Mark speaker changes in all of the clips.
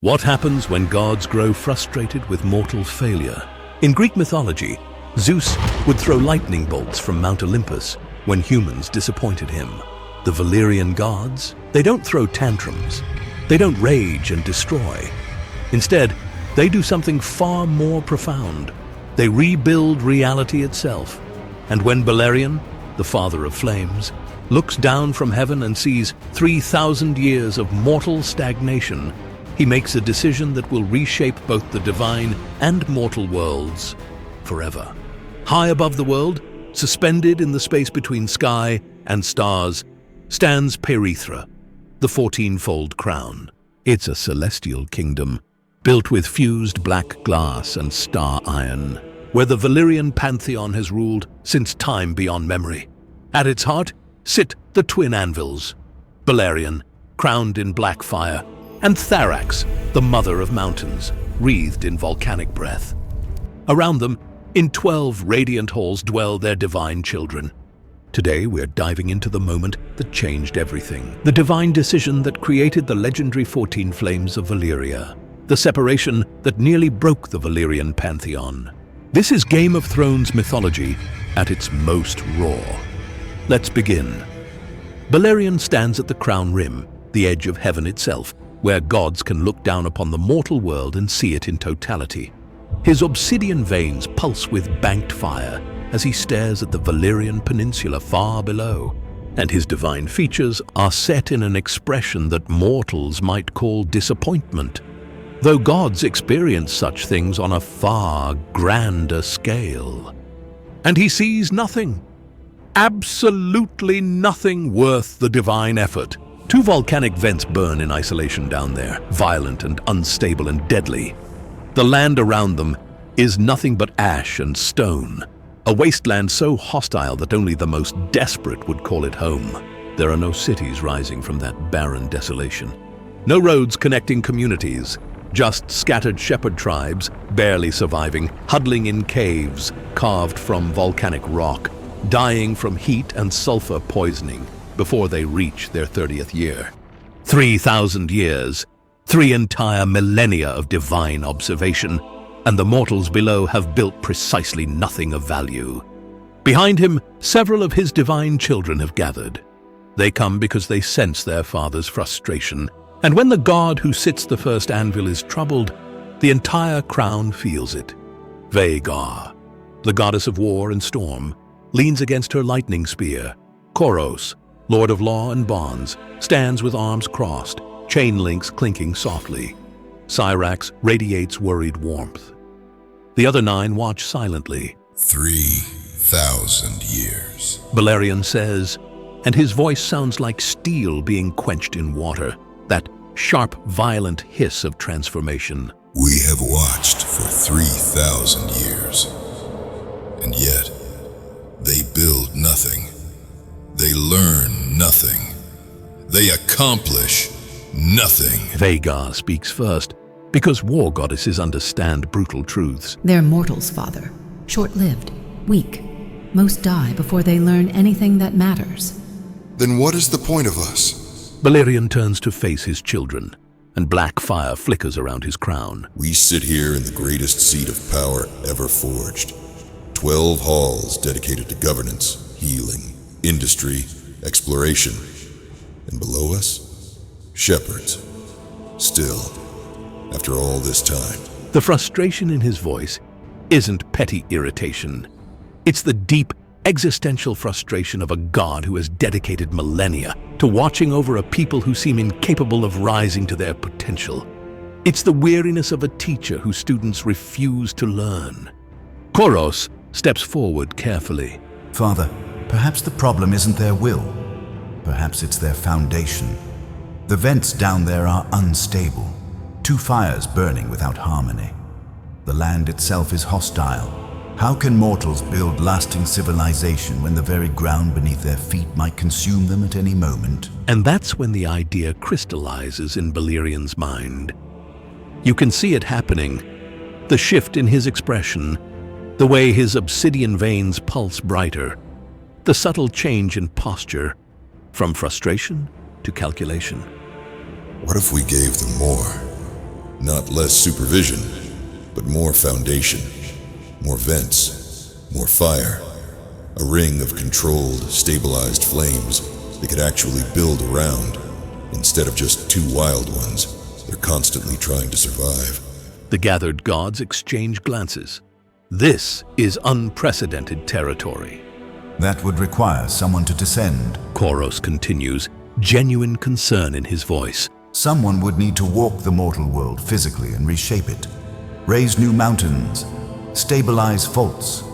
Speaker 1: What happens when gods grow frustrated with mortal failure? In Greek mythology, Zeus would throw lightning bolts from Mount Olympus when humans disappointed him. The Valyrian gods, they don't throw tantrums. They don't rage and destroy. Instead, they do something far more profound. They rebuild reality itself. And when Balerion, the father of flames, looks down from heaven and sees 3,000 years of mortal stagnation, he makes a decision that will reshape both the divine and mortal worlds forever. High above the world, suspended in the space between sky and stars, stands Pyraethra, the 14-fold crown. It's a celestial kingdom, built with fused black glass and star iron, where the Valyrian Pantheon has ruled since time beyond memory. At its heart sit the Twin Anvils, Balerion, crowned in black fire, and Tharax, the mother of mountains, wreathed in volcanic breath. Around them, in 12 radiant halls, dwell their divine children. Today, we're diving into the moment that changed everything. The divine decision that created the legendary 14 flames of Valyria. The separation that nearly broke the Valyrian Pantheon. This is Game of Thrones mythology at its most raw. Let's begin. Balerion stands at the crown rim, the edge of heaven itself, where gods can look down upon the mortal world and see it in totality. His obsidian veins pulse with banked fire as he stares at the Valyrian peninsula far below, and his divine features are set in an expression that mortals might call disappointment, though gods experience such things on a far grander scale. And he sees nothing, absolutely nothing worth the divine effort. 2 volcanic vents burn in isolation down there, violent and unstable and deadly. The land around them is nothing but ash and stone, a wasteland so hostile that only the most desperate would call it home. There are no cities rising from that barren desolation. No roads connecting communities, just scattered shepherd tribes, barely surviving, huddling in caves carved from volcanic rock, dying from heat and sulfur poisoning before they reach their 30th year. 3,000 years, 3 entire millennia of divine observation, and the mortals below have built precisely nothing of value. Behind him, several of his divine children have gathered. They come because they sense their father's frustration, and when the god who sits the first anvil is troubled, the entire crown feels it. Vagar, the goddess of war and storm, leans against her lightning spear. Koros, lord of law and bonds, stands with arms crossed, chain links clinking softly. Tharax radiates worried warmth. The other 9 watch silently.
Speaker 2: 3,000 years,
Speaker 1: Balerion says, and his voice sounds like steel being quenched in water, that sharp, violent hiss of transformation.
Speaker 2: We have watched for 3,000 years, and yet they build nothing. They learn nothing. They accomplish nothing.
Speaker 1: Vagar speaks first, because war goddesses understand brutal truths.
Speaker 3: They're mortals, Father. Short-lived, weak. Most die before they learn anything that matters.
Speaker 2: Then what is the point of us?
Speaker 1: Balerion turns to face his children, and black fire flickers around his crown.
Speaker 2: We sit here in the greatest seat of power ever forged. 12 halls dedicated to governance, healing, industry, exploration. And below us, shepherds. Still, after all this time.
Speaker 1: The frustration in his voice isn't petty irritation. It's the deep, existential frustration of a god who has dedicated millennia to watching over a people who seem incapable of rising to their potential. It's the weariness of a teacher whose students refuse to learn. Koros steps forward carefully.
Speaker 4: Father, perhaps the problem isn't their will. Perhaps it's their foundation. The vents down there are unstable. 2 fires burning without harmony. The land itself is hostile. How can mortals build lasting civilization when the very ground beneath their feet might consume them at any moment?
Speaker 1: And that's when the idea crystallizes in Balerion's mind. You can see it happening, the shift in his expression, the way his obsidian veins pulse brighter, the subtle change in posture, from frustration to calculation.
Speaker 2: What if we gave them more? Not less supervision, but more foundation, more vents, more fire. A ring of controlled, stabilized flames they could actually build around. Instead of just two wild ones, they're constantly trying to survive.
Speaker 1: The gathered gods exchange glances. This is unprecedented territory.
Speaker 4: That would require someone to descend.
Speaker 1: Koros continues, genuine concern in his voice.
Speaker 4: Someone would need to walk the mortal world physically and reshape it. Raise new mountains. Stabilize faults.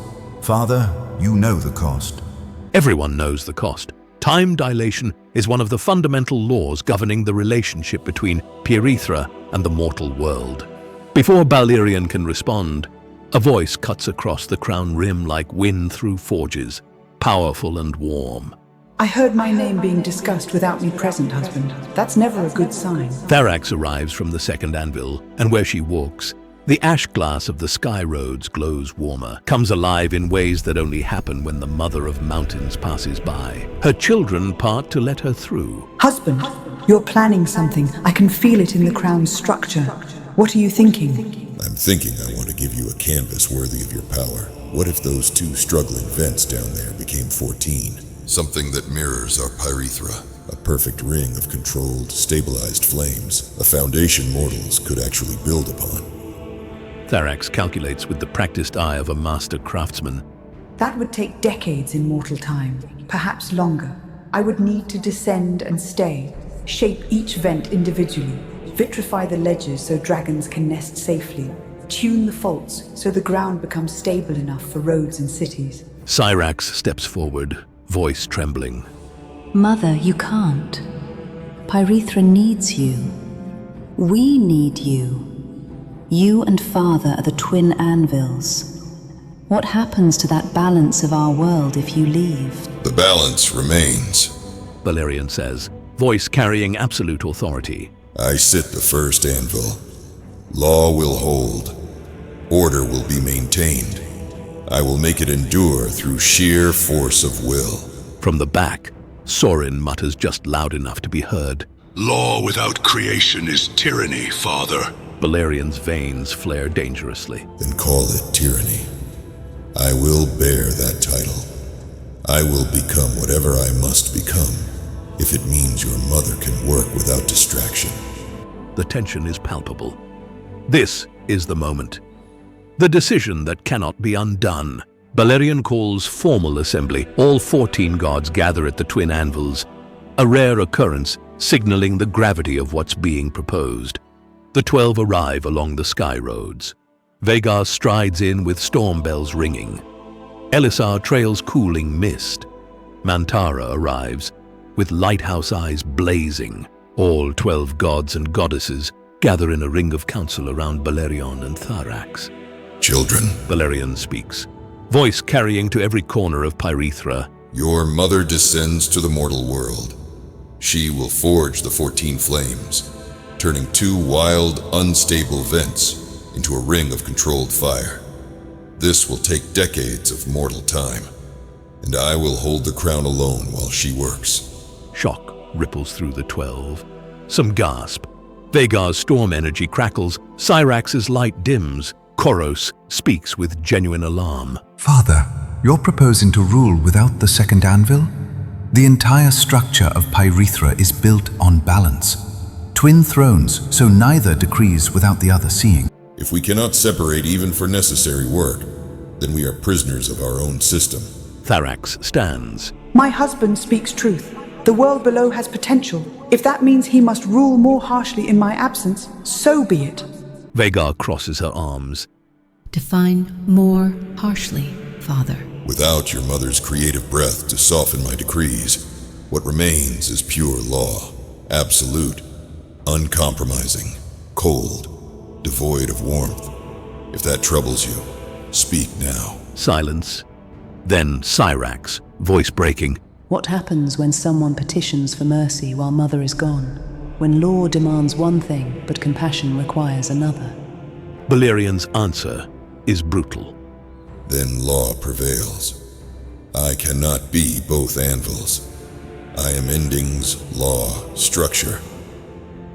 Speaker 4: Father, you know the cost.
Speaker 1: Everyone knows the cost. Time dilation is one of the fundamental laws governing the relationship between Pyraethra and the mortal world. Before Balerion can respond, a voice cuts across the crown rim like wind through forges, powerful and warm.
Speaker 5: I heard my name being discussed without me present, husband. That's never a good sign.
Speaker 1: Tharax arrives from the second anvil, and where she walks, the ash glass of the sky roads glows warmer, comes alive in ways that only happen when the mother of mountains passes by. Her children part to let her through.
Speaker 5: Husband, you're planning something. I can feel it in the crown's structure. What are you thinking?
Speaker 2: I'm thinking I want to give you a canvas worthy of your power. What if those two struggling vents down there became 14? Something that mirrors our Pyraethra. A perfect ring of controlled, stabilized flames. A foundation mortals could actually build upon.
Speaker 1: Tharax calculates with the practiced eye of a master craftsman.
Speaker 5: That would take decades in mortal time, perhaps longer. I would need to descend and stay, shape each vent individually, vitrify the ledges so dragons can nest safely, tune the faults so the ground becomes stable enough for roads and cities.
Speaker 1: Cyrax steps forward, voice trembling.
Speaker 6: Mother, you can't. Pyraethra needs you. We need you. You and Father are the Twin Anvils. What happens to that balance of our world if you leave?
Speaker 2: The balance remains.
Speaker 1: Balerion says, voice carrying absolute authority.
Speaker 2: I sit the first anvil. Law will hold. Order will be maintained. I will make it endure through sheer force of will.
Speaker 1: From the back, Sorin mutters just loud enough to be heard.
Speaker 7: Law without creation is tyranny, Father.
Speaker 1: Balerion's veins flare dangerously.
Speaker 2: Then call it tyranny. I will bear that title. I will become whatever I must become, if it means your mother can work without distraction.
Speaker 1: The tension is palpable. This is the moment. The decision that cannot be undone. Balerion calls formal assembly. All 14 gods gather at the Twin Anvils, a rare occurrence signaling the gravity of what's being proposed. The 12 arrive along the sky roads. Vagar strides in with storm bells ringing. Elisar trails cooling mist. Mantara arrives, with lighthouse eyes blazing. All 12 gods and goddesses gather in a ring of council around Balerion and Tharax.
Speaker 2: Children,
Speaker 1: Balerion speaks, voice carrying to every corner of Pyraethra.
Speaker 2: your mother descends to the mortal world. She will forge the 14 flames, turning two wild, unstable vents into a ring of controlled fire. This will take decades of mortal time, and I will hold the crown alone while she works.
Speaker 1: Shock ripples through the 12. Some gasp. Vagar's storm energy crackles. Cyrax's light dims. Koros speaks with genuine alarm.
Speaker 8: Father, you're proposing to rule without the second anvil? The entire structure of Pyraethra is built on balance. Twin thrones, so neither decrees without the other seeing.
Speaker 2: If we cannot separate even for necessary work, then we are prisoners of our own system.
Speaker 1: Tharax stands.
Speaker 5: My husband speaks truth. The world below has potential. If that means he must rule more harshly in my absence, so be it.
Speaker 1: Vagar crosses her arms.
Speaker 3: Define more harshly, Father.
Speaker 2: Without your mother's creative breath to soften my decrees, what remains is pure law, absolute, uncompromising, cold, devoid of warmth. If that troubles you, speak now.
Speaker 1: Silence. Then Cyrax, voice breaking.
Speaker 6: What happens when someone petitions for mercy while Mother is gone? When law demands one thing, but compassion requires another?
Speaker 1: Balerion's answer is brutal.
Speaker 2: Then law prevails. I cannot be both anvils. I am endings, law, structure.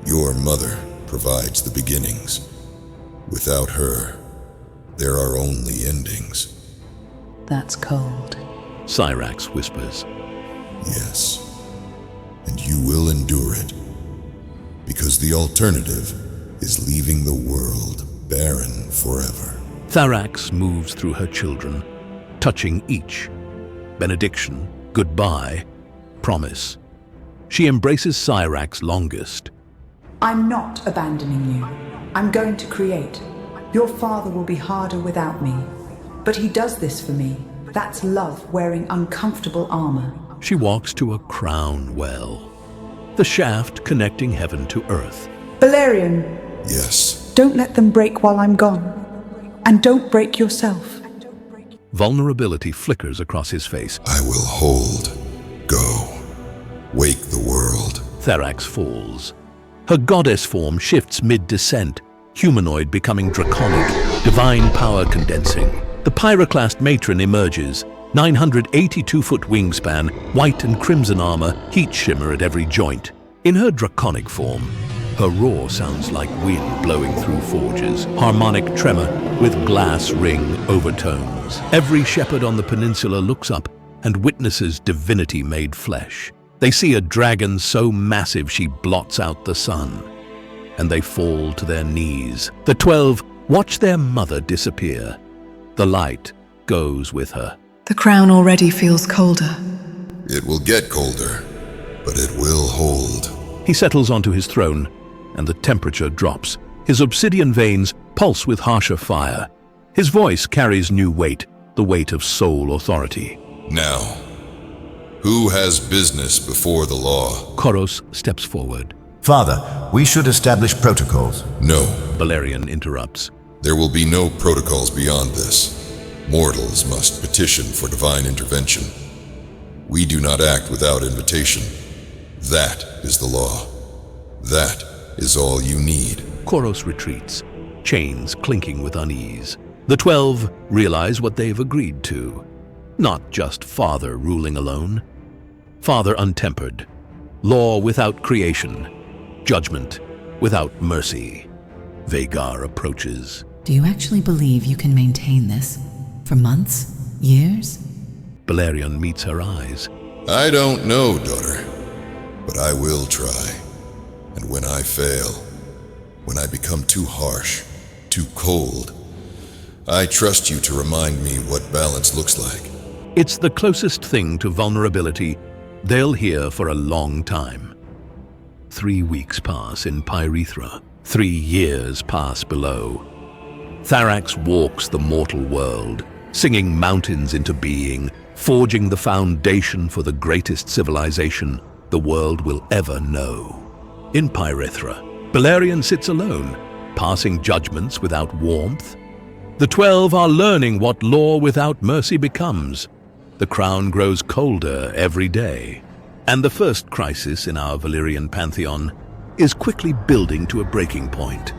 Speaker 2: Your mother provides the beginnings. Without her, there are only endings.
Speaker 6: That's cold.
Speaker 1: Tharax whispers.
Speaker 2: Yes, and you will endure it, because the alternative is leaving the world barren forever.
Speaker 1: Tharax moves through her children, touching each. Benediction, goodbye, promise. She embraces Tharax longest.
Speaker 5: I'm not abandoning you. I'm going to create. Your father will be harder without me. But he does this for me. That's love wearing uncomfortable armor.
Speaker 1: She walks to a crown well, the shaft connecting heaven to earth.
Speaker 5: Balerion,
Speaker 2: Yes,
Speaker 5: don't let them break while I'm gone. And don't break yourself.
Speaker 1: Vulnerability flickers across his face.
Speaker 2: I will hold. Go. Wake the world.
Speaker 1: Tharax falls. Her goddess form shifts mid-descent, humanoid becoming draconic, divine power condensing. The pyroclast matron emerges, 982-foot wingspan, white and crimson armor, heat shimmer at every joint. In her draconic form, her roar sounds like wind blowing through forges, harmonic tremor with glass ring overtones. Every shepherd on the peninsula looks up and witnesses divinity made flesh. They see a dragon so massive she blots out the sun, and they fall to their knees. The 12 watch their mother disappear. The light goes with her.
Speaker 9: The crown already feels colder.
Speaker 2: It will get colder, but it will hold.
Speaker 1: He settles onto his throne, and the temperature drops. His obsidian veins pulse with harsher fire. His voice carries new weight, the weight of soul authority.
Speaker 2: Now, who has business before the law?
Speaker 1: Koros steps forward.
Speaker 4: Father, we should establish protocols.
Speaker 2: No,
Speaker 1: Balerion interrupts.
Speaker 2: there will be no protocols beyond this. Mortals must petition for divine intervention. We do not act without invitation. That is the law. That is all you need.
Speaker 1: Koros retreats, chains clinking with unease. The 12 realize what they've agreed to. Not just father ruling alone. Father untempered. Law without creation. Judgment without mercy. Vagar approaches.
Speaker 3: Do you actually believe you can maintain this? For months? Years?
Speaker 1: Balerion meets her eyes.
Speaker 2: I don't know, daughter, but I will try. And when I fail, when I become too harsh, too cold, I trust you to remind me what balance looks like.
Speaker 1: It's the closest thing to vulnerability they'll hear for a long time. 3 weeks pass in Pyraethra. 3 years pass below. Tharax walks the mortal world, singing mountains into being, forging the foundation for the greatest civilization the world will ever know. In Pyraethra, Balerion sits alone, passing judgments without warmth. The 12 are learning what law without mercy becomes. The crown grows colder every day. And the first crisis in our Valyrian Pantheon is quickly building to a breaking point.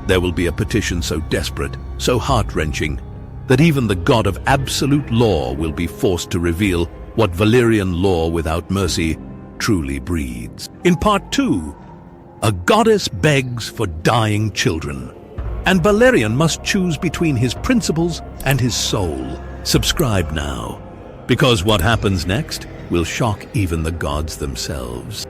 Speaker 1: There will be a petition so desperate, so heart-wrenching, that even the god of absolute law will be forced to reveal what Valyrian law without mercy truly breeds. In Part 2, a goddess begs for dying children, and Balerion must choose between his principles and his soul. Subscribe now, because what happens next will shock even the gods themselves.